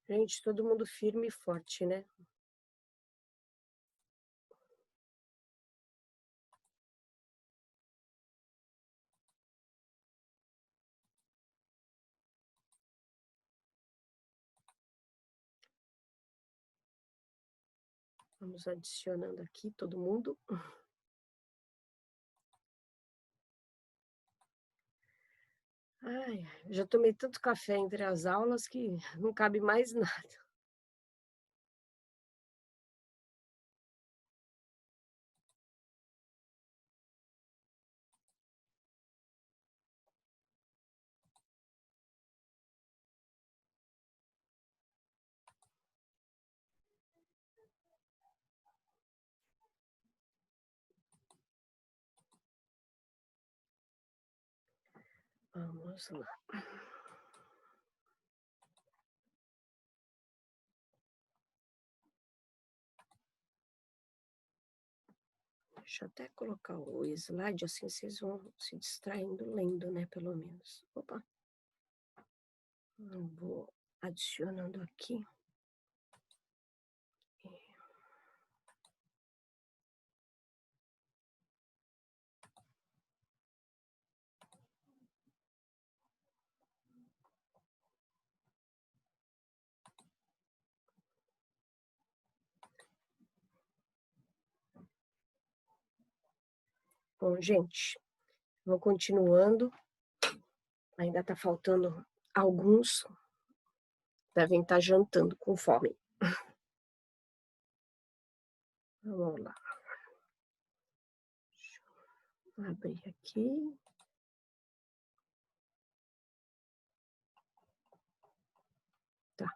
Gente, todo mundo firme e forte, né? Vamos adicionando aqui todo mundo. Ai, já tomei tanto café entre as aulas que não cabe mais nada. Vamos lá. Deixa eu até colocar o slide, assim vocês vão se distraindo lendo, né, pelo menos. Opa. Eu vou adicionando aqui. Bom, gente, vou continuando. Ainda está faltando alguns. Devem estar jantando com fome. Vamos lá. Deixa eu abrir aqui. Tá.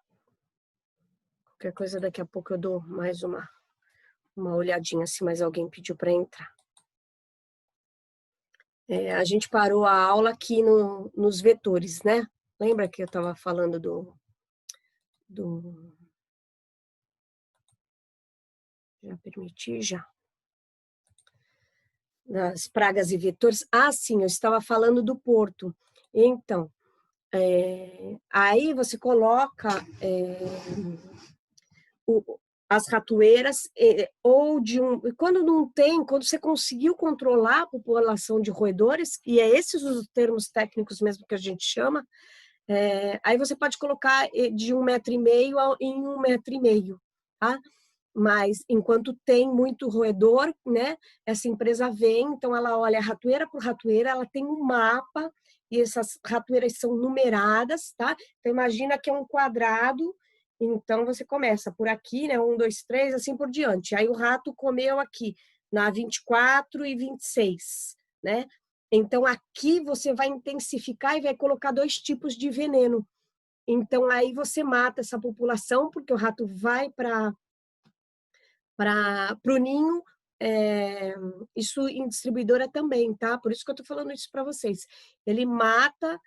Qualquer coisa, daqui a pouco eu dou mais uma olhadinha se mais alguém pediu para entrar. A gente parou a aula aqui nos vetores, né? Lembra que eu estava falando já permiti, já. Das pragas e vetores. Ah, sim, eu estava falando do porto. Então, aí você coloca as ratoeiras, ou quando não tem, quando você conseguiu controlar a população de roedores, e é esses os termos técnicos mesmo que a gente chama, aí você pode colocar de 1,5 m em 1,5 m, tá? Mas enquanto tem muito roedor, né, essa empresa vem, então ela olha ratoeira por ratoeira, ela tem um mapa, e essas ratoeiras são numeradas, tá? Então imagina que é um quadrado, então você começa por aqui, né, 1, 2, 3, assim por diante. Aí o rato comeu aqui, na 24 e 26, né? Então aqui você vai intensificar e vai colocar 2 tipos de veneno. Então aí você mata essa população, porque o rato vai para o ninho, isso em distribuidora também, tá? Por isso que eu estou falando isso para vocês. Ele mata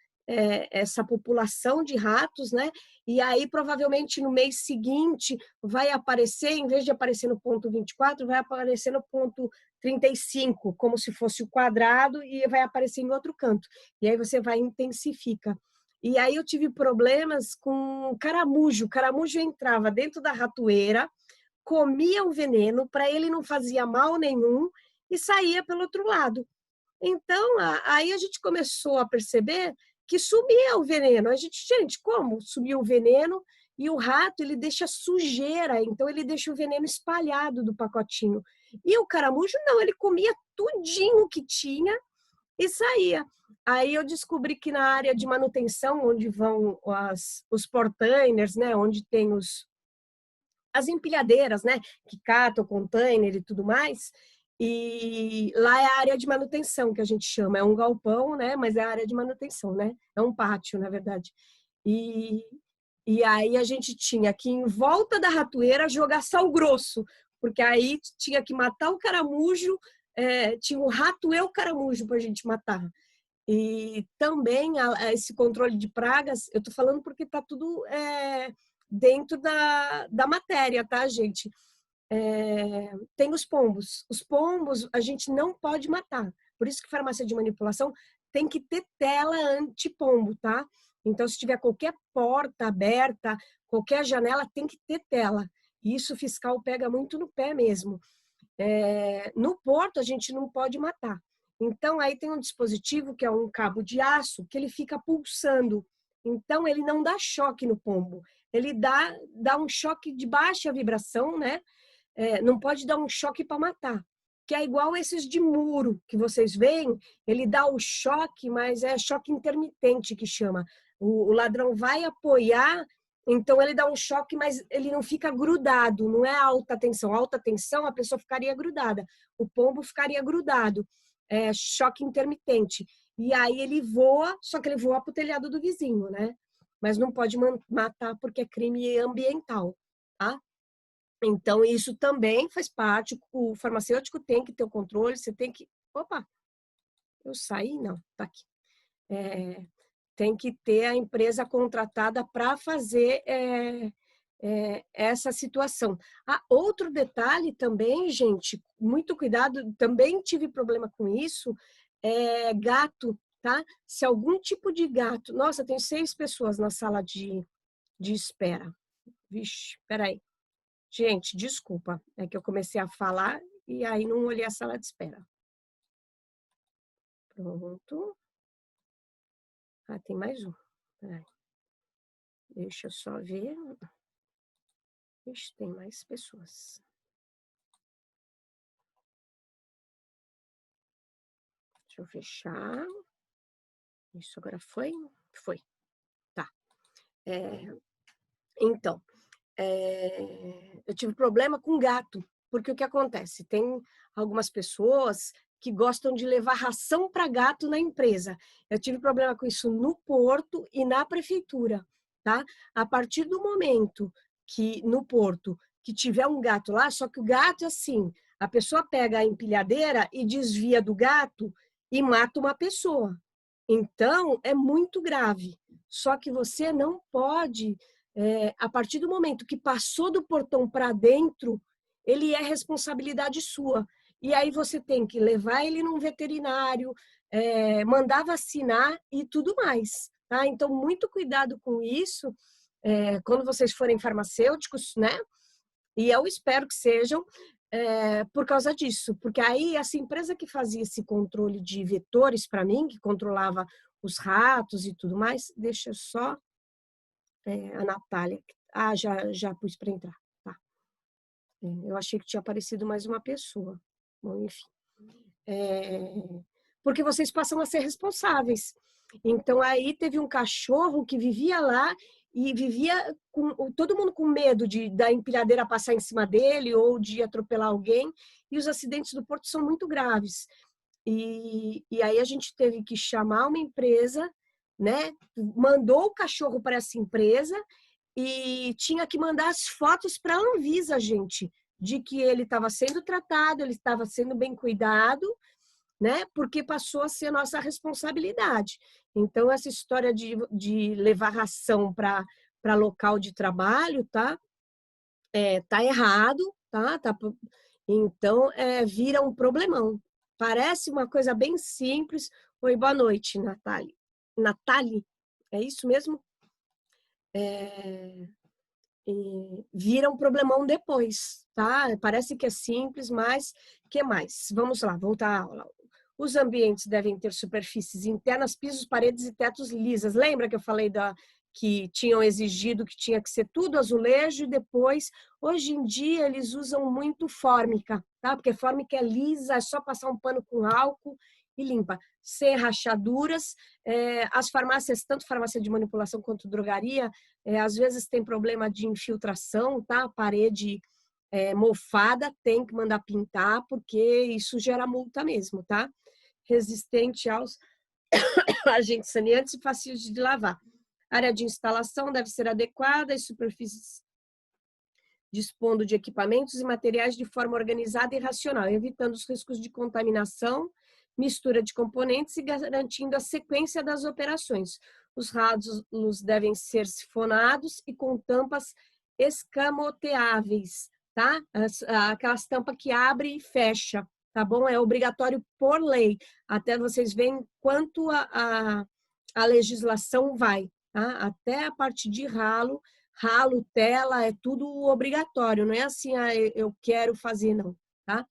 essa população de ratos, né? E aí, provavelmente, no mês seguinte, vai aparecer, em vez de aparecer no ponto 24, vai aparecer no ponto 35, como se fosse o quadrado, e vai aparecer em outro canto. E aí você vai e intensifica. E aí eu tive problemas com caramujo. O caramujo entrava dentro da ratoeira, comia o veneno, para ele não fazia mal nenhum e saía pelo outro lado. Então, aí a gente começou a perceber que sumia o veneno. Gente, como sumiu o veneno? E o rato, ele deixa sujeira, então ele deixa o veneno espalhado do pacotinho. E o caramujo, não, ele comia tudinho que tinha e saía. Aí eu descobri que na área de manutenção, onde vão os portainers, né, onde tem as empilhadeiras, né, que catam o container e tudo mais, e lá é a área de manutenção, que a gente chama, é um galpão, né, mas é a área de manutenção, né, é um pátio, na verdade. E, e aí a gente tinha que, em volta da ratoeira, jogar sal grosso, porque aí tinha que matar o caramujo, tinha o rato e o caramujo para a gente matar. E também esse controle de pragas, eu estou falando porque está tudo dentro da matéria, tá, gente? Tem os pombos. Os pombos a gente não pode matar. Por isso que farmácia de manipulação tem que ter tela anti-pombo, tá? Então, se tiver qualquer porta aberta, qualquer janela, tem que ter tela. E isso o fiscal pega muito no pé mesmo. No porto, a gente não pode matar. Então, aí tem um dispositivo que é um cabo de aço que ele fica pulsando. Então, ele não dá choque no pombo. Ele dá um choque de baixa vibração, né? Não pode dar um choque para matar. Que é igual esses de muro que vocês veem, ele dá o choque, mas é choque intermitente que chama. O ladrão vai apoiar, então ele dá um choque, mas ele não fica grudado, não é alta tensão. Alta tensão, a pessoa ficaria grudada, o pombo ficaria grudado. É choque intermitente. E aí ele voa, só que ele voa para o telhado do vizinho, né? Mas não pode matar porque é crime ambiental, tá? Então, isso também faz parte, o farmacêutico tem que ter o controle, você tem que... Opa, eu saí? Não, tá aqui. Tem que ter a empresa contratada para fazer essa situação. Outro detalhe também, gente, muito cuidado, também tive problema com isso, gato, tá? Se algum tipo de gato... Nossa, tem 6 pessoas na sala de espera. Vixe, peraí. Gente, desculpa, é que eu comecei a falar e aí não olhei a sala de espera. Pronto. Tem mais um. Peraí. Deixa eu só ver. Ixi, tem mais pessoas. Deixa eu fechar. Isso agora foi? Foi. Tá. Então, eu tive problema com gato, porque o que acontece? Tem algumas pessoas que gostam de levar ração para gato na empresa. Eu tive problema com isso no porto e na prefeitura, tá? A partir do momento que no porto que tiver um gato lá, só que o gato assim, a pessoa pega a empilhadeira e desvia do gato e mata uma pessoa. Então, é muito grave. Só que você não pode a partir do momento que passou do portão para dentro, ele é responsabilidade sua. E aí você tem que levar ele num veterinário, mandar vacinar e tudo mais. Tá? Então, muito cuidado com isso quando vocês forem farmacêuticos, né? E eu espero que sejam por causa disso. Porque aí, essa empresa que fazia esse controle de vetores para mim, que controlava os ratos e tudo mais, deixa eu só... a Natália. Já pus para entrar. Tá. Eu achei que tinha aparecido mais uma pessoa. Bom, enfim. Porque vocês passam a ser responsáveis. Então, aí teve um cachorro que vivia lá e vivia com todo mundo com medo da empilhadeira passar em cima dele ou de atropelar alguém. E os acidentes do porto são muito graves. E aí a gente teve que chamar uma empresa, né? Mandou o cachorro para essa empresa e tinha que mandar as fotos para a Anvisa, gente, de que ele estava sendo tratado, ele estava sendo bem cuidado, né? Porque passou a ser nossa responsabilidade. Então, essa história de levar ração para local de trabalho, tá? Tá errado, tá? Então, vira um problemão. Parece uma coisa bem simples. Oi, boa noite, Natália. Natália, é isso mesmo? Vira um problemão depois, tá? Parece que é simples, mas que mais? Vamos lá, voltar à aula. Os ambientes devem ter superfícies internas, pisos, paredes e tetos lisas. Lembra que eu falei que tinham exigido que tinha que ser tudo azulejo e depois, hoje em dia, eles usam muito fórmica, tá? Porque fórmica é lisa, é só passar um pano com álcool e limpa. Sem rachaduras. As farmácias, tanto farmácia de manipulação quanto drogaria, às vezes tem problema de infiltração, tá? Parede mofada, tem que mandar pintar, porque isso gera multa mesmo, tá? Resistente aos agentes saneantes e fácil de lavar. A área de instalação deve ser adequada, as superfícies dispondo de equipamentos e materiais de forma organizada e racional, evitando os riscos de contaminação, mistura de componentes e garantindo a sequência das operações. Os ralos devem ser sifonados e com tampas escamoteáveis, tá? Aquelas tampas que abre e fecha, tá bom? É obrigatório por lei. Até vocês veem quanto a legislação vai, tá? Até a parte de ralo, tela, é tudo obrigatório, não é assim, eu quero fazer, não, tá?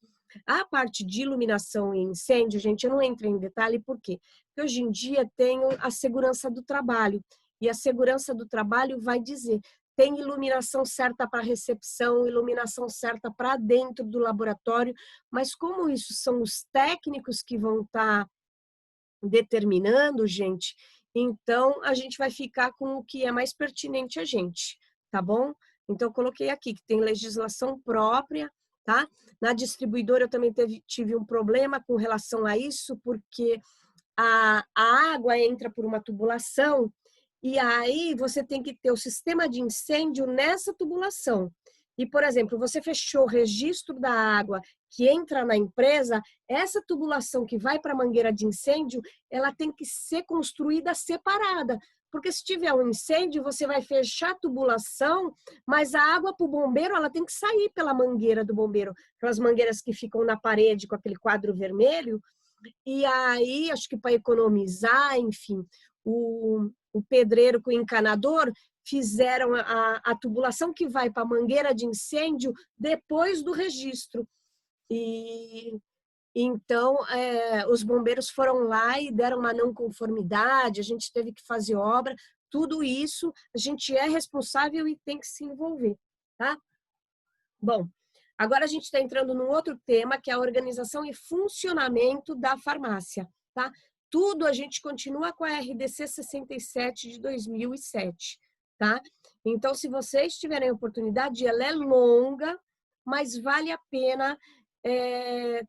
A parte de iluminação e incêndio, gente, eu não entro em detalhe, por quê? Porque hoje em dia tem a segurança do trabalho, e a segurança do trabalho vai dizer, tem iluminação certa para recepção, iluminação certa para dentro do laboratório, mas como isso são os técnicos que vão estar determinando, gente, então a gente vai ficar com o que é mais pertinente a gente, tá bom? Então eu coloquei aqui que tem legislação própria, tá? Na distribuidora eu também tive um problema com relação a isso, porque a água entra por uma tubulação e aí você tem que ter o sistema de incêndio nessa tubulação. E, por exemplo, você fechou o registro da água que entra na empresa, essa tubulação que vai para a mangueira de incêndio, ela tem que ser construída separada. Porque se tiver um incêndio, você vai fechar a tubulação, mas a água para o bombeiro, ela tem que sair pela mangueira do bombeiro. Aquelas mangueiras que ficam na parede com aquele quadro vermelho, e aí, acho que para economizar, enfim, o pedreiro com o encanador fizeram a tubulação que vai para a mangueira de incêndio depois do registro. E então, os bombeiros foram lá e deram uma não conformidade, a gente teve que fazer obra, tudo isso a gente é responsável e tem que se envolver, tá? Bom, agora a gente está entrando num outro tema, que é a organização e funcionamento da farmácia, tá? Tudo a gente continua com a RDC 67 de 2007, tá? Então, se vocês tiverem oportunidade, ela é longa, mas vale a pena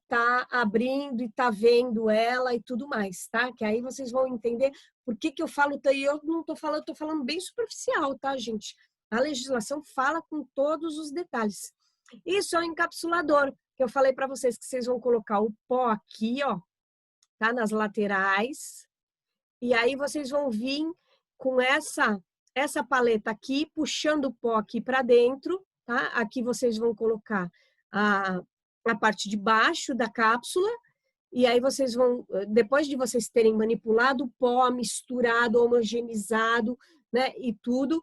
tá abrindo e tá vendo ela e tudo mais, tá? Que aí vocês vão entender por que eu falo, e eu não tô falando, tô falando bem superficial, tá, gente? A legislação fala com todos os detalhes. Isso é um encapsulador, que eu falei para vocês que vocês vão colocar o pó aqui, ó, tá? Nas laterais. E aí vocês vão vir com essa paleta aqui, puxando o pó aqui para dentro, tá? Aqui vocês vão colocar a parte de baixo da cápsula, e aí vocês vão, depois de vocês terem manipulado o pó, misturado, homogeneizado, né, e tudo,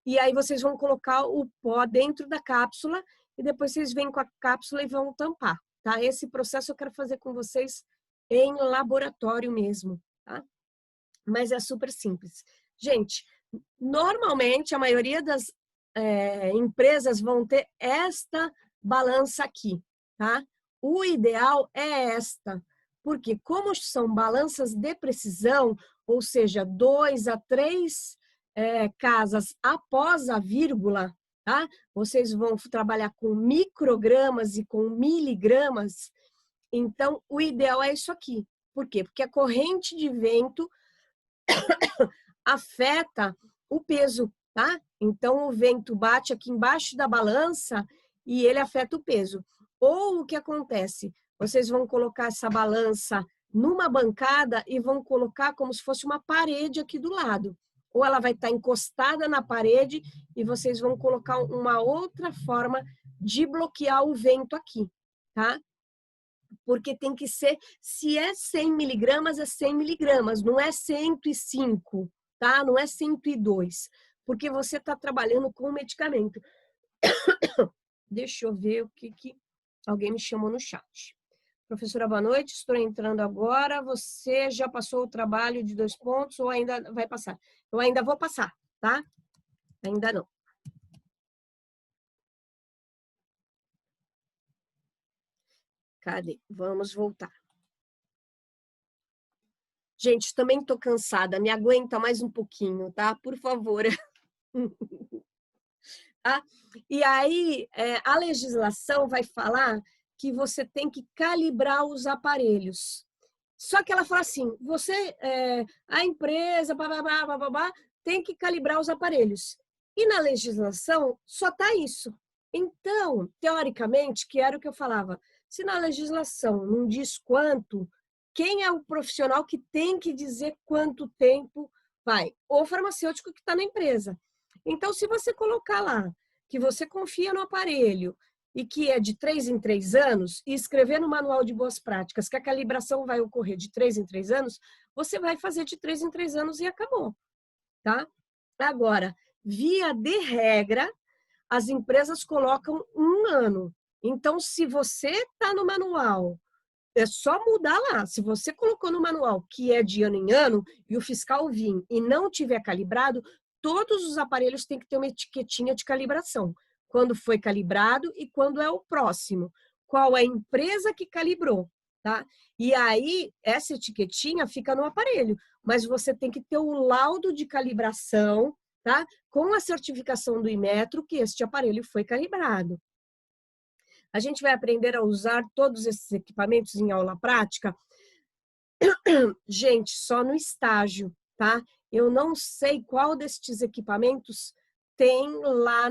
e aí vocês vão colocar o pó dentro da cápsula e depois vocês vêm com a cápsula e vão tampar, tá? Esse processo eu quero fazer com vocês em laboratório mesmo, tá? Mas é super simples. Gente, normalmente a maioria das empresas vão ter esta balança aqui, tá? O ideal é esta, porque como são balanças de precisão, ou seja, 2 a 3 casas após a vírgula, tá? Vocês vão trabalhar com microgramas e com miligramas, então o ideal é isso aqui. Por quê? Porque a corrente de vento afeta o peso, tá? Então o vento bate aqui embaixo da balança e ele afeta o peso. Ou o que acontece? Vocês vão colocar essa balança numa bancada e vão colocar como se fosse uma parede aqui do lado. Ou ela vai estar encostada na parede e vocês vão colocar uma outra forma de bloquear o vento aqui, tá? Porque tem que ser, se é 100 miligramas, é 100 miligramas, não é 105, tá? Não é 102, porque você está trabalhando com medicamento. Deixa eu ver o que alguém me chamou no chat. Professora, boa noite, estou entrando agora. Você já passou o trabalho de 2 pontos ou ainda vai passar? Eu ainda vou passar, tá? Ainda não. Cadê? Vamos voltar. Gente, também estou cansada, me aguenta mais um pouquinho, tá? Por favor. Tá? E aí, a legislação vai falar que você tem que calibrar os aparelhos. Só que ela fala assim, a empresa, tem que calibrar os aparelhos. E na legislação só está isso. Então, teoricamente, que era o que eu falava, se na legislação não diz quanto, quem é o profissional que tem que dizer quanto tempo vai? O farmacêutico que está na empresa. Então, se você colocar lá que você confia no aparelho e que é de 3 em 3 anos, e escrever no manual de boas práticas que a calibração vai ocorrer de 3 em 3 anos, você vai fazer de 3 em 3 anos e acabou, tá? Agora, via de regra, as empresas colocam 1 ano. Então, se você está no manual, é só mudar lá. Se você colocou no manual que é de ano em ano e o fiscal vir e não tiver calibrado, todos os aparelhos têm que ter uma etiquetinha de calibração. Quando foi calibrado e quando é o próximo. Qual é a empresa que calibrou, tá? E aí, essa etiquetinha fica no aparelho, mas você tem que ter o laudo de calibração, tá? Com a certificação do Inmetro que este aparelho foi calibrado. A gente vai aprender a usar todos esses equipamentos em aula prática? Gente, só no estágio, tá? Eu não sei qual destes equipamentos tem lá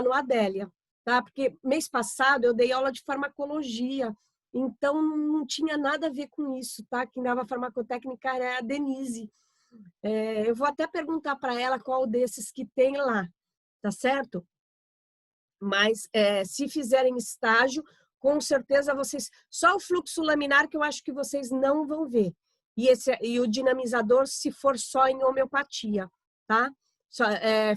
no Adélia, tá? Porque mês passado eu dei aula de farmacologia, então não tinha nada a ver com isso, tá? Quem dava farmacotécnica era a Denise. Eu vou até perguntar para ela qual desses que tem lá, tá certo? Mas se fizerem estágio, com certeza vocês... Só o fluxo laminar que eu acho que vocês não vão ver. E o dinamizador, se for só em homeopatia, tá?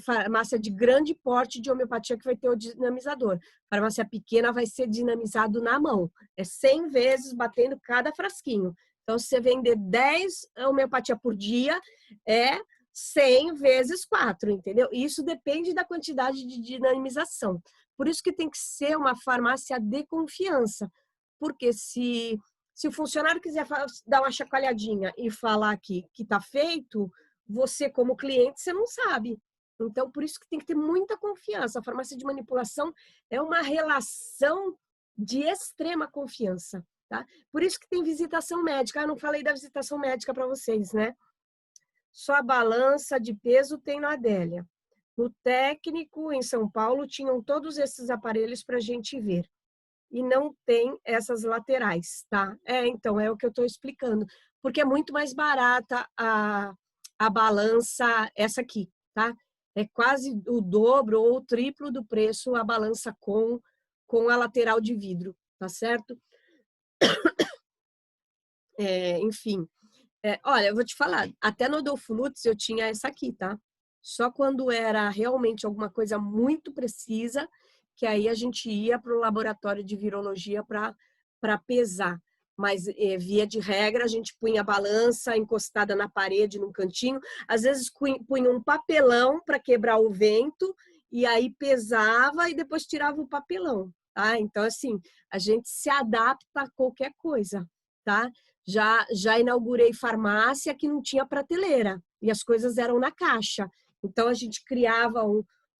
Farmácia de grande porte de homeopatia que vai ter o dinamizador. Farmácia pequena vai ser dinamizado na mão. É 100 vezes batendo cada frasquinho. Então, se você vender 10 homeopatia por dia, é 100 vezes 4, entendeu? Isso depende da quantidade de dinamização. Por isso que tem que ser uma farmácia de confiança, porque se o funcionário quiser dar uma chacoalhadinha e falar que está feito, você como cliente, você não sabe. Então, por isso que tem que ter muita confiança. A farmácia de manipulação é uma relação de extrema confiança, tá? Por isso que tem visitação médica. Eu não falei da visitação médica para vocês, né? Só a balança de peso tem na Adélia. No técnico, em São Paulo, tinham todos esses aparelhos para a gente ver. E não tem essas laterais, tá? Então, é o que eu estou explicando. Porque é muito mais barata a balança, essa aqui, tá? É quase o dobro ou o triplo do preço a balança com a lateral de vidro, tá certo? Enfim. Olha, eu vou te falar, até no Adolfo Lutz eu tinha essa aqui, tá? Só quando era realmente alguma coisa muito precisa, que aí a gente ia para o laboratório de virologia para pesar. Mas, via de regra, a gente punha a balança encostada na parede, num cantinho. Às vezes, punha um papelão para quebrar o vento, e aí pesava e depois tirava o papelão, tá? Então, assim, a gente se adapta a qualquer coisa, tá? Já inaugurei farmácia que não tinha prateleira e as coisas eram na caixa. Então, a gente criava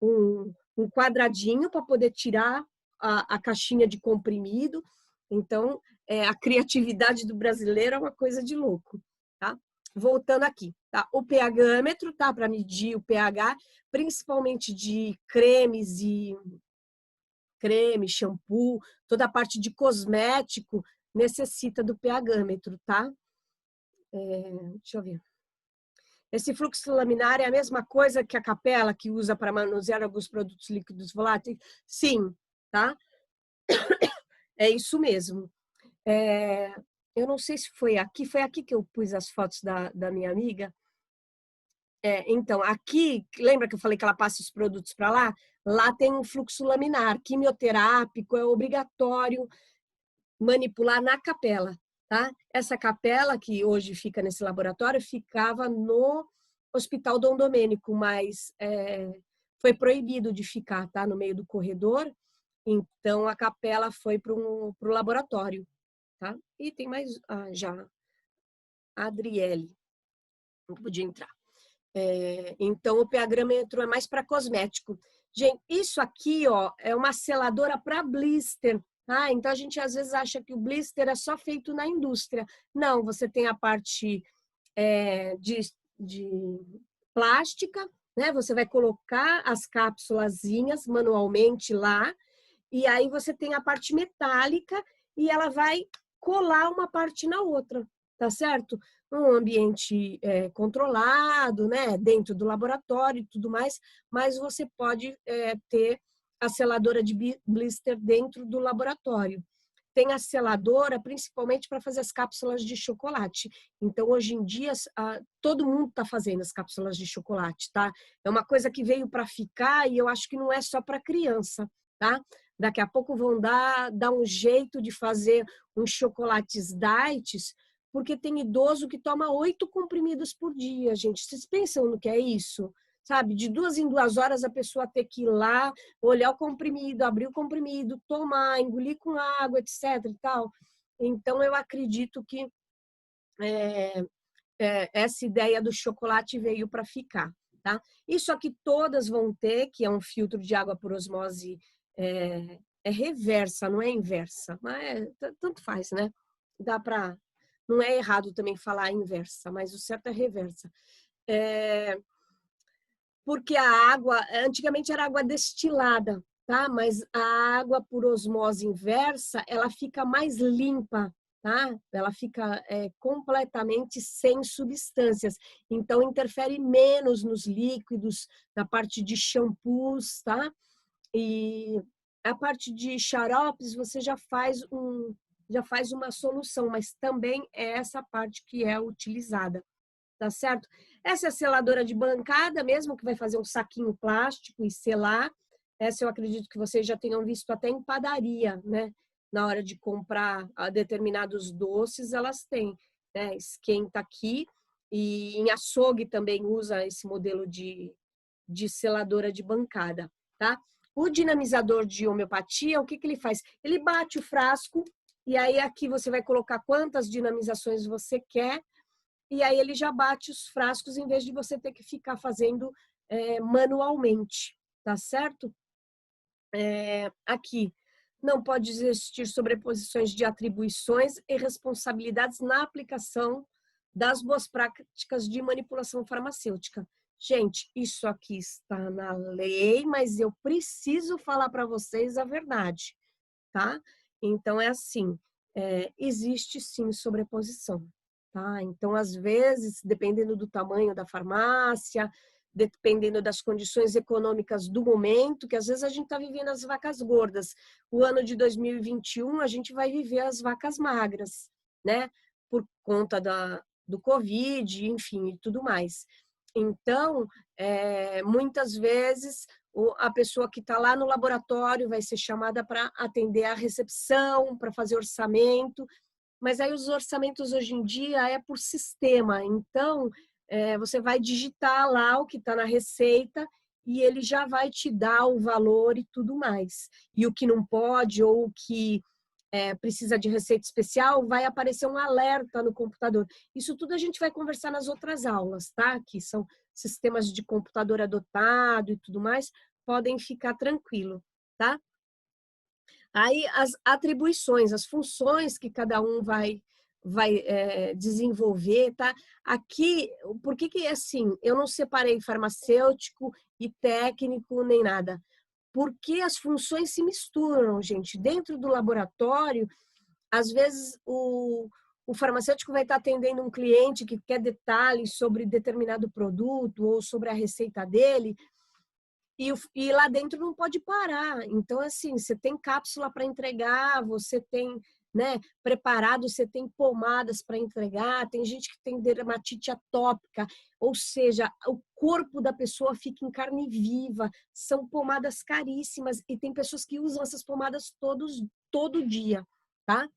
um quadradinho para poder tirar a caixinha de comprimido. Então, a criatividade do brasileiro é uma coisa de louco, tá? Voltando aqui, tá? O pH-metro, tá? Para medir o pH, principalmente de cremes e shampoo, toda a parte de cosmético necessita do pH-metro, tá? Deixa eu ver. Esse fluxo laminar é a mesma coisa que a capela que usa para manusear alguns produtos líquidos voláteis? Sim, tá? É isso mesmo. Eu não sei se foi aqui que eu pus as fotos da minha amiga. Então, aqui, lembra que eu falei que ela passa os produtos para lá? Lá tem um fluxo laminar, quimioterápico, é obrigatório manipular na capela, tá? Essa capela que hoje fica nesse laboratório ficava no Hospital Dom Domênico, mas foi proibido de ficar, tá? No meio do corredor, então a capela foi para o laboratório, tá? E tem mais, já, a Adriele, não podia entrar. Então o pH-metro é mais para cosmético. Gente, isso aqui, ó, é uma seladora para blister. Então a gente às vezes acha que o blister é só feito na indústria. Não, você tem a parte de plástica, né? Você vai colocar as cápsulazinhas manualmente lá, e aí você tem a parte metálica e ela vai colar uma parte na outra, tá certo? Um ambiente controlado, né? Dentro do laboratório e tudo mais, mas você pode ter a seladora de blister dentro do laboratório. tem a seladora principalmente para fazer as cápsulas de chocolate. Então, hoje em dia, todo mundo está fazendo as cápsulas de chocolate, tá? É uma coisa que veio para ficar e eu acho que não é só para criança, tá? Daqui a pouco vão dar um jeito de fazer uns chocolates diets, porque tem idoso que toma 8 comprimidos por dia, gente. Vocês pensam no que é isso? Sabe? De 2 em 2 horas a pessoa ter que ir lá, olhar o comprimido, abrir o comprimido, tomar, engolir com água, etc. e tal. Então, eu acredito que essa ideia do chocolate veio para ficar, tá? Isso aqui todas vão ter, que é um filtro de água por osmose reversa, não é inversa, mas tanto faz, né? Dá para, não é errado também falar inversa, mas o certo é reversa. Porque a água, antigamente era água destilada, tá? Mas a água por osmose inversa, ela fica mais limpa, tá? Ela fica completamente sem substâncias. Então, interfere menos nos líquidos, na parte de shampoos, tá? E a parte de xaropes, você já faz uma solução, mas também é essa parte que é utilizada. Tá certo? Essa é a seladora de bancada mesmo, que vai fazer um saquinho plástico e selar. Essa eu acredito que vocês já tenham visto até em padaria, né? Na hora de comprar determinados doces, elas têm, né? Esquenta aqui. E em açougue também usa esse modelo de seladora de bancada, tá? O dinamizador de homeopatia, o que ele faz? Ele bate o frasco e aí aqui você vai colocar quantas dinamizações você quer. E aí ele já bate os frascos em vez de você ter que ficar fazendo manualmente, tá certo? Aqui, não pode existir sobreposições de atribuições e responsabilidades na aplicação das boas práticas de manipulação farmacêutica. Gente, isso aqui está na lei, mas eu preciso falar para vocês a verdade, tá? Então, é assim, existe sim sobreposição. Tá? Então, às vezes, dependendo do tamanho da farmácia, dependendo das condições econômicas do momento, que às vezes a gente está vivendo as vacas gordas. O ano de 2021, a gente vai viver as vacas magras, né? Por conta do Covid, enfim, e tudo mais. Então, muitas vezes, a pessoa que está lá no laboratório vai ser chamada para atender a recepção, para fazer orçamento, mas aí os orçamentos hoje em dia é por sistema, então você vai digitar lá o que está na receita e ele já vai te dar o valor e tudo mais. E o que não pode ou o que precisa de receita especial, vai aparecer um alerta no computador. Isso tudo a gente vai conversar nas outras aulas, tá? Que são sistemas de computador adotado e tudo mais, podem ficar tranquilo, tá? Aí as atribuições, as funções que cada um vai desenvolver, tá? Aqui, por que assim, eu não separei farmacêutico e técnico nem nada? Porque as funções se misturam, gente. Dentro do laboratório, às vezes o farmacêutico vai estar atendendo um cliente que quer detalhes sobre determinado produto ou sobre a receita dele, e lá dentro não pode parar. Então, assim, você tem cápsula para entregar, você tem, né, preparado, você tem pomadas para entregar, tem gente que tem dermatite atópica, ou seja, o corpo da pessoa fica em carne viva, são pomadas caríssimas, e tem pessoas que usam essas pomadas todo dia, tá?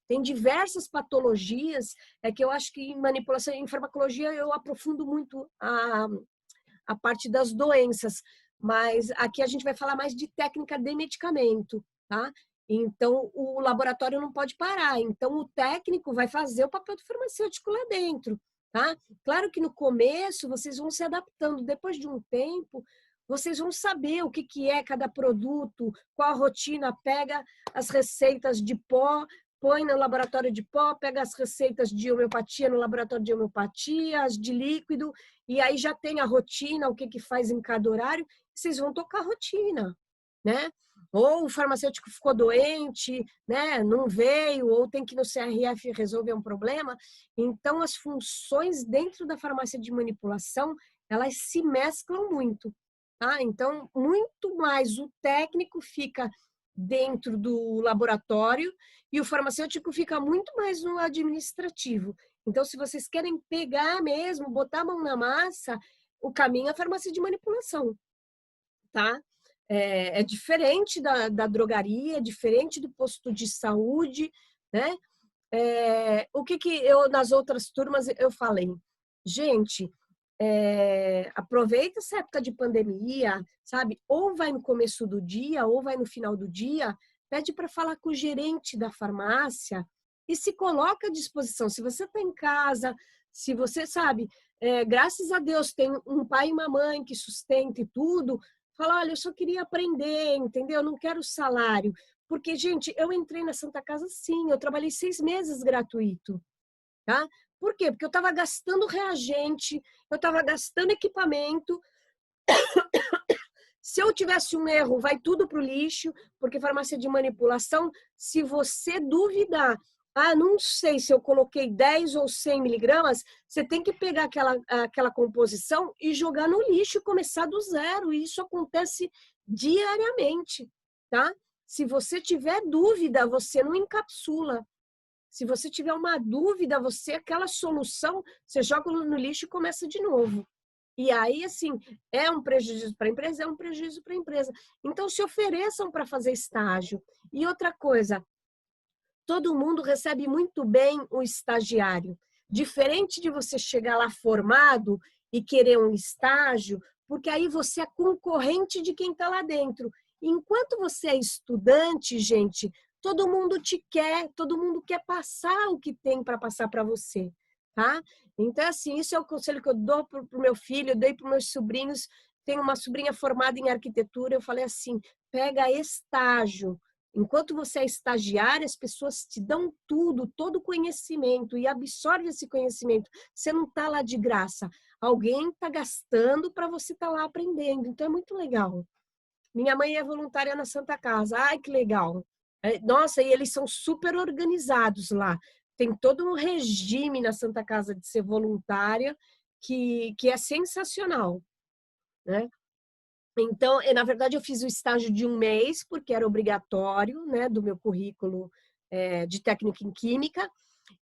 Tem diversas patologias, que eu acho que em manipulação, em farmacologia, eu aprofundo muito a parte das doenças, mas aqui a gente vai falar mais de técnica de medicamento, tá? Então, o laboratório não pode parar. Então, o técnico vai fazer o papel do farmacêutico lá dentro, tá? Claro que no começo vocês vão se adaptando. Depois de um tempo, vocês vão saber o que é cada produto, qual a rotina, pega as receitas de pó, põe no laboratório de pó, pega as receitas de homeopatia no laboratório de homeopatia, as de líquido, e aí já tem a rotina, o que faz em cada horário, vocês vão tocar a rotina, né? Ou o farmacêutico ficou doente, né? Não veio, ou tem que ir no CRF resolver um problema. Então, as funções dentro da farmácia de manipulação, elas se mesclam muito, tá? Então, muito mais o técnico fica dentro do laboratório e o farmacêutico fica muito mais no administrativo. Então, se vocês querem pegar mesmo, botar a mão na massa, o caminho é a farmácia de manipulação, tá? É diferente da drogaria, é diferente do posto de saúde, né? O que eu, nas outras turmas, eu falei? Gente, aproveita essa época de pandemia, sabe? Ou vai no começo do dia, ou vai no final do dia, pede para falar com o gerente da farmácia e se coloca à disposição. Se você está em casa, se você sabe, graças a Deus tem um pai e uma mãe que sustenta e tudo, fala, olha, eu só queria aprender, entendeu? Eu não quero salário. Porque, gente, eu entrei na Santa Casa, sim, eu trabalhei 6 meses gratuito, tá? Por quê? Porque eu estava gastando reagente, eu estava gastando equipamento. Se eu tivesse um erro, vai tudo para o lixo, porque farmácia de manipulação, se você duvidar, não sei se eu coloquei 10 ou 100 miligramas, você tem que pegar aquela composição e jogar no lixo e começar do zero. E isso acontece diariamente, tá? Se você tiver dúvida, você não encapsula. Se você tiver uma dúvida, aquela solução, você joga no lixo e começa de novo. E aí, assim, é um prejuízo para a empresa, é um prejuízo para a empresa. Então, se ofereçam para fazer estágio. E outra coisa, todo mundo recebe muito bem o estagiário. Diferente de você chegar lá formado e querer um estágio, porque aí você é concorrente de quem está lá dentro. Enquanto você é estudante, gente, todo mundo te quer, todo mundo quer passar o que tem para passar para você, tá? Então, assim, isso é o conselho que eu dou para o meu filho, eu dei para os meus sobrinhos. Tenho uma sobrinha formada em arquitetura, eu falei assim, pega estágio. Enquanto você é estagiário, as pessoas te dão tudo, todo o conhecimento e absorve esse conhecimento. Você não está lá de graça. Alguém está gastando para você estar lá aprendendo. Então, é muito legal. Minha mãe é voluntária na Santa Casa. Ai, que legal. Nossa, e eles são super organizados lá. Tem todo um regime na Santa Casa de ser voluntária que é sensacional, né? Então, na verdade, eu fiz o estágio de 1 mês, porque era obrigatório, né, do meu currículo de técnica em química.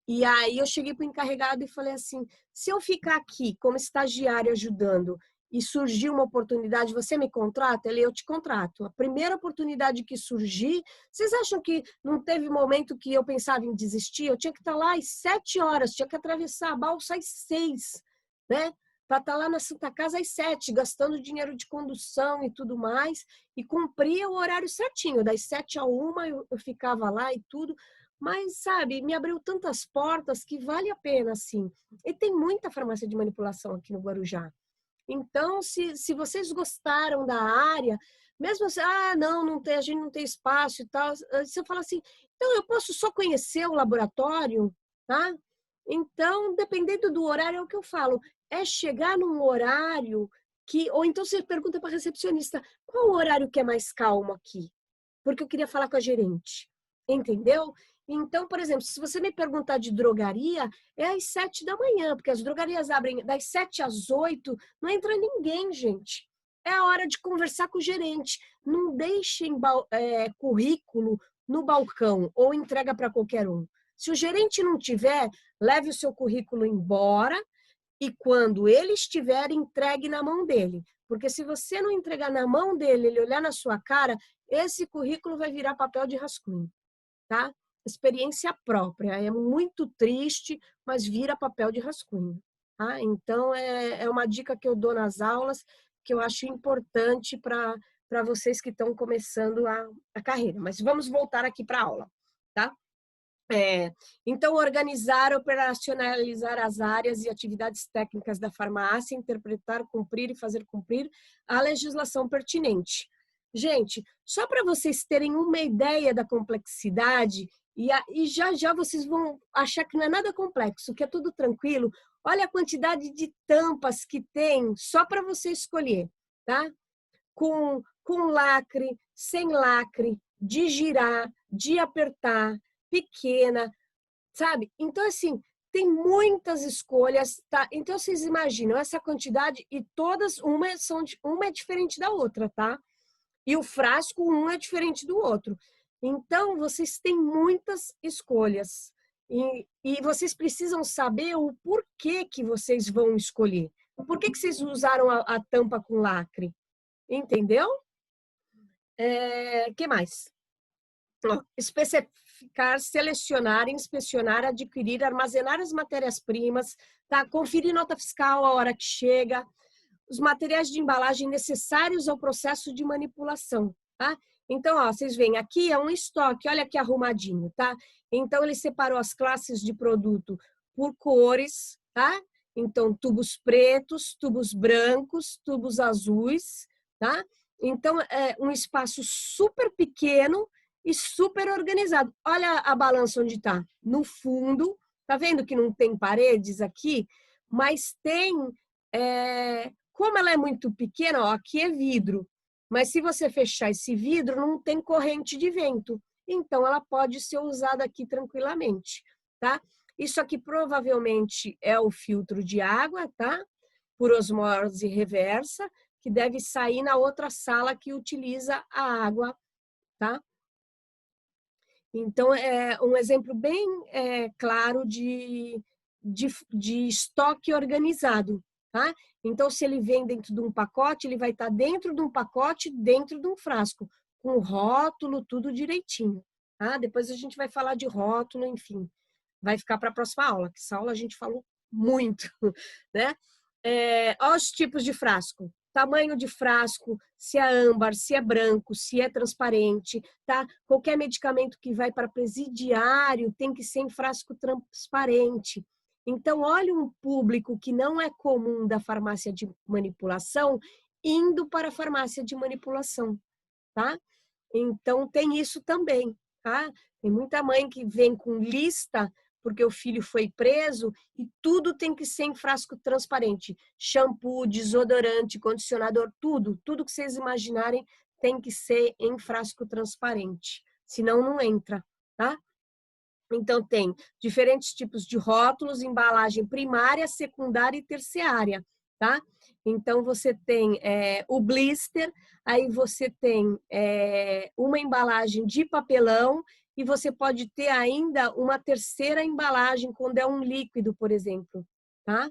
E aí eu cheguei para o encarregado e falei assim, se eu ficar aqui como estagiária ajudando e surgir uma oportunidade, você me contrata? Eu te contrato. A primeira oportunidade que surgir, vocês acham que não teve momento que eu pensava em desistir? Eu tinha que estar lá às 7 horas, tinha que atravessar a balsa às 6, né? Para estar lá na Santa Casa às 7, gastando dinheiro de condução e tudo mais, e cumpria o horário certinho, das 7 a 1 eu ficava lá e tudo, mas, sabe, me abriu tantas portas que vale a pena, assim. E tem muita farmácia de manipulação aqui no Guarujá. Então, se vocês gostaram da área, mesmo assim, não tem, a gente não tem espaço e tal, você fala assim, então eu posso só conhecer o laboratório, tá? Então, dependendo do horário, é o que eu falo, é chegar num horário que, ou então você pergunta para a recepcionista, qual o horário que é mais calmo aqui? Porque eu queria falar com a gerente, entendeu? Então, por exemplo, se você me perguntar de drogaria, é às 7 da manhã, porque as drogarias abrem das 7 às 8, não entra ninguém, gente. É a hora de conversar com o gerente. Não deixem currículo no balcão ou entrega para qualquer um. Se o gerente não tiver, leve o seu currículo embora e quando ele estiver, entregue na mão dele. Porque se você não entregar na mão dele, ele olhar na sua cara, esse currículo vai virar papel de rascunho, tá? Experiência própria. É muito triste, mas vira papel de rascunho, tá? Então, é uma dica que eu dou nas aulas, que eu acho importante para vocês que estão começando a carreira. Mas vamos voltar aqui para a aula, tá? Então, organizar, operacionalizar as áreas e atividades técnicas da farmácia, interpretar, cumprir e fazer cumprir a legislação pertinente. Gente, só para vocês terem uma ideia da complexidade, e já vocês vão achar que não é nada complexo, que é tudo tranquilo, olha a quantidade de tampas que tem só para você escolher, tá? Com lacre, sem lacre, de girar, de apertar, pequena, sabe? Então, assim, tem muitas escolhas, tá? Então, vocês imaginam essa quantidade e todas, uma é diferente da outra, tá? E o frasco, um é diferente do outro. Então, vocês têm muitas escolhas. E vocês precisam saber o porquê que vocês vão escolher. O porquê que vocês usaram a tampa com lacre. Entendeu? Que mais? Especificar, selecionar, inspecionar, adquirir, armazenar as matérias-primas, tá? Conferir nota fiscal a hora que chega, os materiais de embalagem necessários ao processo de manipulação, tá? Então, ó, vocês veem, aqui é um estoque, olha que arrumadinho, tá? Então, ele separou as classes de produto por cores, tá? Então, tubos pretos, tubos brancos, tubos azuis, tá? Então, é um espaço super pequeno e super organizado. Olha a balança onde está. No fundo, tá vendo que não tem paredes aqui? Mas tem... como ela é muito pequena, ó, aqui é vidro. Mas se você fechar esse vidro, não tem corrente de vento. Então, ela pode ser usada aqui tranquilamente, tá? Isso aqui provavelmente é o filtro de água, tá? Por osmose reversa, que deve sair na outra sala que utiliza a água, tá? Então, é um exemplo bem claro de estoque organizado, tá? Então, se ele vem dentro de um pacote, ele vai estar dentro de um pacote, dentro de um frasco, com rótulo, tudo direitinho, tá? Depois a gente vai falar de rótulo, enfim, vai ficar para a próxima aula, que essa aula a gente falou muito, né? Olha os tipos de frasco. Tamanho de frasco, se é âmbar, se é branco, se é transparente, tá? Qualquer medicamento que vai para presidiário tem que ser em frasco transparente. Então, olha um público que não é comum da farmácia de manipulação indo para a farmácia de manipulação, tá? Então, tem isso também, tá? Tem muita mãe que vem com lista porque o filho foi preso e tudo tem que ser em frasco transparente. Shampoo, desodorante, condicionador, tudo que vocês imaginarem tem que ser em frasco transparente, senão não entra, tá? Então, tem diferentes tipos de rótulos, embalagem primária, secundária e terciária, tá? Então, você tem o blister, aí você tem uma embalagem de papelão e você pode ter ainda uma terceira embalagem quando é um líquido, por exemplo, tá?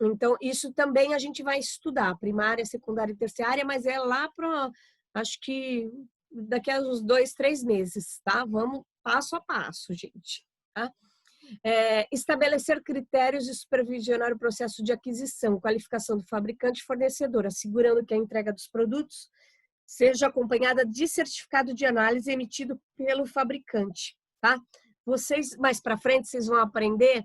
Então, isso também a gente vai estudar, primária, secundária e terciária, mas é lá para, acho que daqui a uns 2, 3 meses, tá? Vamos passo a passo, gente, tá? Estabelecer critérios e supervisionar o processo de aquisição, qualificação do fabricante e fornecedor, assegurando que a entrega dos produtos seja acompanhada de certificado de análise emitido pelo fabricante, tá? Vocês, mais para frente, vocês vão aprender,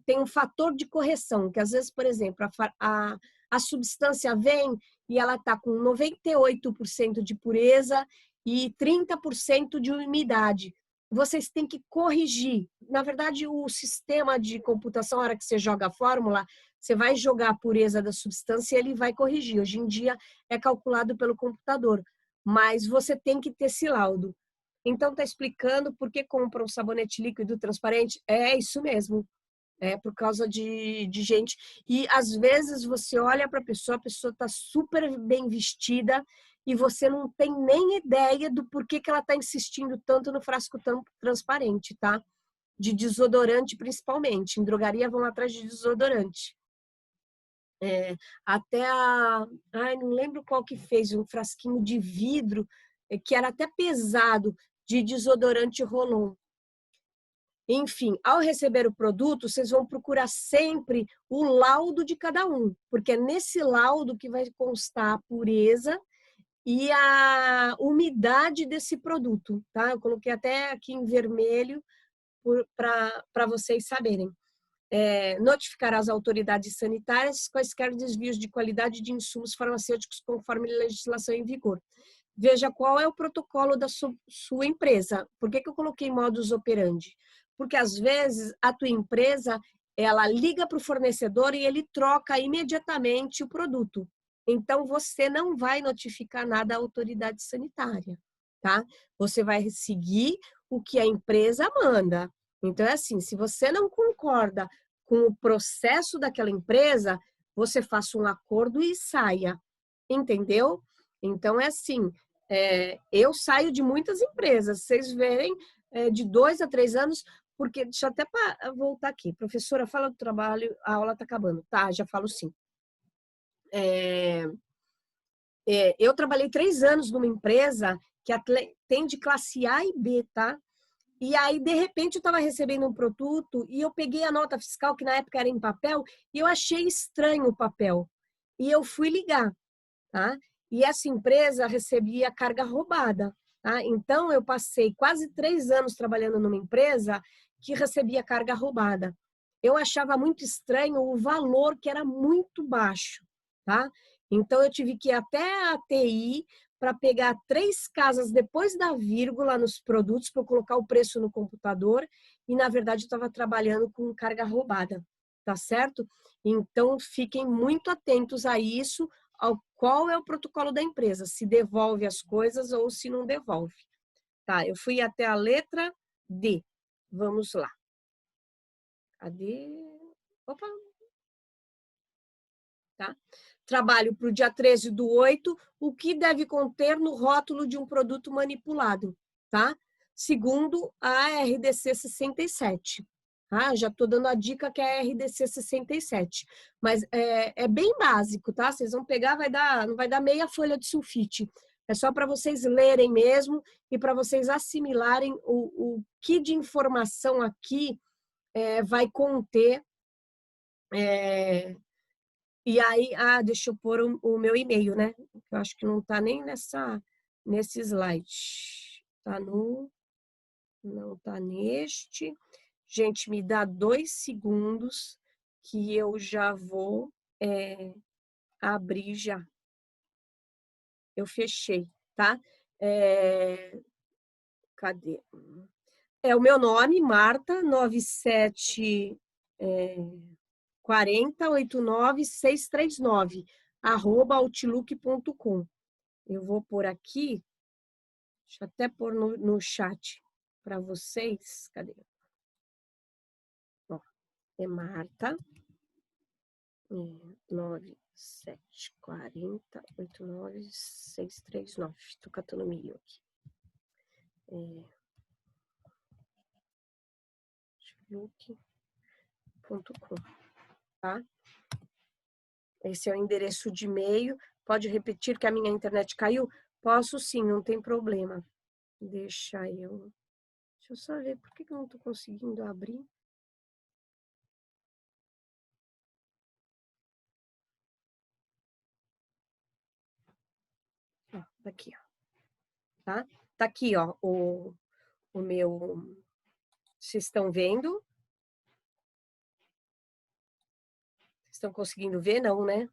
tem um fator de correção, que às vezes, por exemplo, a substância vem e ela está com 98% de pureza e 30% de umidade. Vocês têm que corrigir. Na verdade, o sistema de computação, na hora que você joga a fórmula, você vai jogar a pureza da substância e ele vai corrigir. Hoje em dia é calculado pelo computador, mas você tem que ter esse laudo. Então, está explicando por que compra um sabonete líquido transparente? É isso mesmo. É por causa de gente. E às vezes você olha para a pessoa está super bem vestida e você não tem nem ideia do porquê que ela está insistindo tanto no frasco transparente, tá? De desodorante, principalmente. Em drogaria vão atrás de desodorante. Até não lembro qual que fez, um frasquinho de vidro, que era até pesado, de desodorante Rolon. Enfim, ao receber o produto, vocês vão procurar sempre o laudo de cada um, porque é nesse laudo que vai constar a pureza e a umidade desse produto, tá? Eu coloquei até aqui em vermelho para vocês saberem. Notificar as autoridades sanitárias quaisquer desvios de qualidade de insumos farmacêuticos conforme a legislação em vigor. Veja qual é o protocolo da sua empresa. Por que eu coloquei modus operandi? Porque, às vezes, a tua empresa, ela liga para o fornecedor e ele troca imediatamente o produto. Então, você não vai notificar nada à autoridade sanitária, tá? Você vai seguir o que a empresa manda. Então, é assim, se você não concorda com o processo daquela empresa, você faça um acordo e saia, entendeu? Então, é assim, Eu saio de muitas empresas, vocês verem, de 2 a 3 anos, porque, deixa eu até voltar aqui. Professora, fala do trabalho, a aula está acabando. Tá, já falo sim. Eu trabalhei 3 anos numa empresa que atende classe A e B, tá? E aí, de repente, eu estava recebendo um produto e eu peguei a nota fiscal, que na época era em papel, e eu achei estranho o papel. E eu fui ligar, tá? E essa empresa recebia carga roubada, tá? Então, eu passei quase 3 anos trabalhando numa empresa que recebia carga roubada. Eu achava muito estranho o valor, que era muito baixo, tá? Então, eu tive que ir até a TI para pegar 3 casas depois da vírgula nos produtos para eu colocar o preço no computador e, na verdade, eu estava trabalhando com carga roubada, tá certo? Então, fiquem muito atentos a isso, ao qual é o protocolo da empresa, se devolve as coisas ou se não devolve. Tá, eu fui até a letra D. Vamos lá. Cadê? Opa! Tá? Trabalho para o dia 13/8, o que deve conter no rótulo de um produto manipulado, tá? Segundo a RDC 67. Tá? Já estou dando a dica que é a RDC 67. Mas é bem básico, tá? Vocês vão pegar, não vai dar meia folha de sulfite. É só para vocês lerem mesmo e para vocês assimilarem o que de informação aqui vai conter. E aí, deixa eu pôr o meu e-mail, né? Eu acho que não está nem nesse slide. Não está neste. Gente, me dá 2 segundos que eu já vou abrir já. Eu fechei, tá? Cadê? É o meu nome, Marta, 97 4089639 @outlook.com. Eu vou pôr aqui, deixa eu até pôr no chat para vocês. Cadê? Ó, é Marta, 974089639. Estou catando milho aqui. Outlook.com, tá? Esse é o endereço de e-mail. Pode repetir que a minha internet caiu? Posso sim, não tem problema. Deixa eu só ver por que eu não estou conseguindo abrir. Ó, tá aqui, ó. Tá? Tá aqui, ó, o meu... Vocês estão vendo? Vocês estão conseguindo ver? Não, né?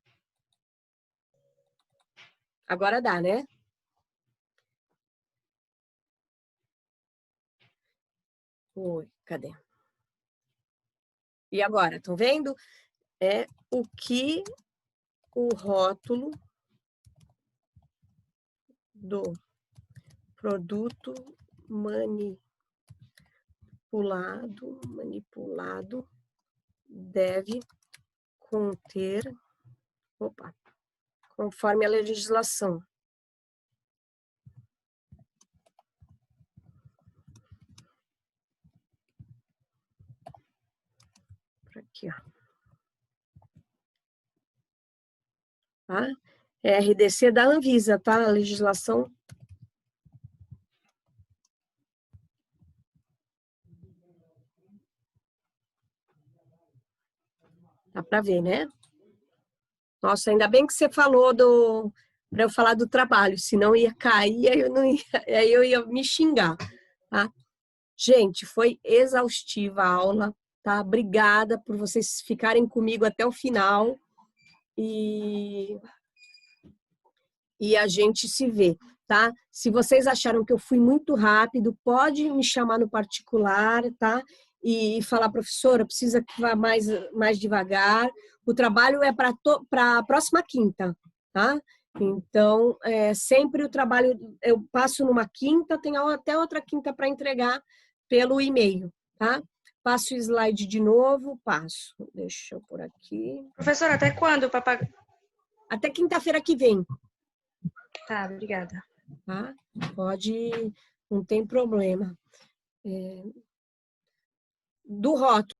Agora dá, né? Oi, cadê? E agora, estão vendo? É o que o rótulo do produto manipulado deve conter, conforme a legislação. Aqui, ó. Tá? É RDC da Anvisa, tá? A legislação. Dá para ver, né? Nossa, ainda bem que você falou para eu falar do trabalho, senão ia cair, aí eu ia me xingar, tá? Gente, foi exaustiva a aula, tá? Obrigada por vocês ficarem comigo até o final e a gente se vê, tá? Se vocês acharam que eu fui muito rápido, pode me chamar no particular, tá? E falar, professora, precisa que vá mais devagar. O trabalho é para a próxima quinta, tá? Então, sempre o trabalho eu passo numa quinta, tenho até outra quinta para entregar pelo e-mail, tá? Passo o slide de novo, passo. Deixa eu por aqui. Professora, até quando? Até quinta-feira que vem. Tá, obrigada. tá? Pode, não tem problema. Do rótulo.